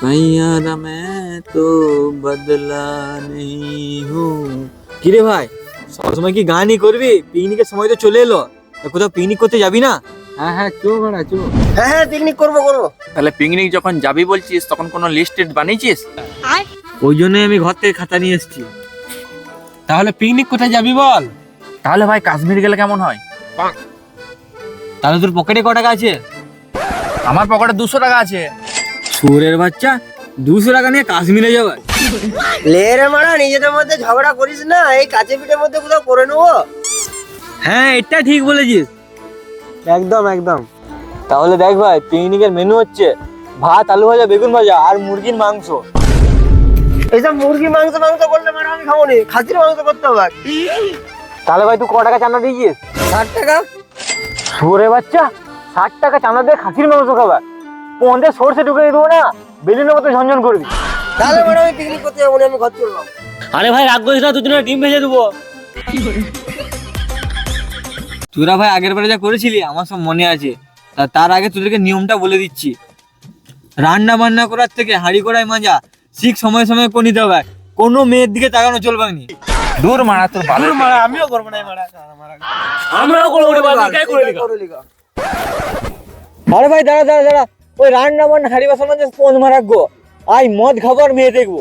सैयारा मैं तो बदला नहीं हूँ। কিরে ভাই সবসময় কি গানই করবি? পিকনিকের সময় তো চলে এলো, তা কোথাও পিকনিক করতে যাবি না? হ্যাঁ হ্যাঁ চো ভাড়া চো। হ্যাঁ পিকনিক করবো। তাহলে পিকনিক যখন যাবি বলছিস তখন কোনো লিস্ট বানিয়েছিস? ওই জন্যই আমি ঘর থেকে খাতা নিয়ে এসেছি। তাহলে পিকনিক কোথায় যাবি বল? তাহলে ভাই কাশ্মীর গেলে কেমন হয়? তাহলে তোর পকেটে ক টাকা আছে? আমার পকেটে 200 টাকা আছে। সুরের বাচ্চা 200 টাকা নিয়ে কাশ্মীরে যাবে? লে রে মারা, নিজেদের মধ্যে ঝগড়া করিস না, এই কাছে পিঠের মধ্যে কোথাও করে নেবো। হ্যাঁ এটা ঠিক বলেছিস। একদম একদম। তাহলে দেখ ভাই, পিকনিকের মেনু হচ্ছে ভাত, আলু ভাজা, বেগুন ভাজা আর মুরগির মাংস। এইসব মুরগি মাংস করলে মারা আমি খাবো নি, খাসির মাংস করতে হবে। তাহলে ভাই তুই ক টাকা চাঁদা দিয়েছিস? 60 টাকা। সুরে বাচ্চা 60 টাকা চাঁদা দিয়ে খাসির মাংস খাবার? পন্দে সরষে ঢুকে দেবো না, বেলুনের মতো ঝনঝন করবি। তাহলে মারা আমি পিকনিক করতে যাবো না, আমি ঘর চললাম। আরে ভাই রাগ করিস না, দুজনে ডিম ভেজে দেবো। তোরা ভাই আগের বারে যা করেছিলি আমার সব মনে আছে। তার আগে তোদেরকে নিয়মটা বলে দিচ্ছি। রান্না বান্না করার থেকে হাঁড়ি কড়াই মাজা শিখ, সময় সময় করে নিতে হবে। কোনো মেয়ের দিকে তাকানো চলবে না। দূর মারা তোর ভালো মারা আমিও করবো না মারা। আমরাও করবো না, বাবা কাই করে দিগা। আরে ভাই দাঁড়া দাঁড়া দাঁড়া, ওই রান্না বান্না হাঁড়ি বাসন মাঝে স্পঞ্জ মারাক গো। আই মদ খাবার মেয়ে দেখবো।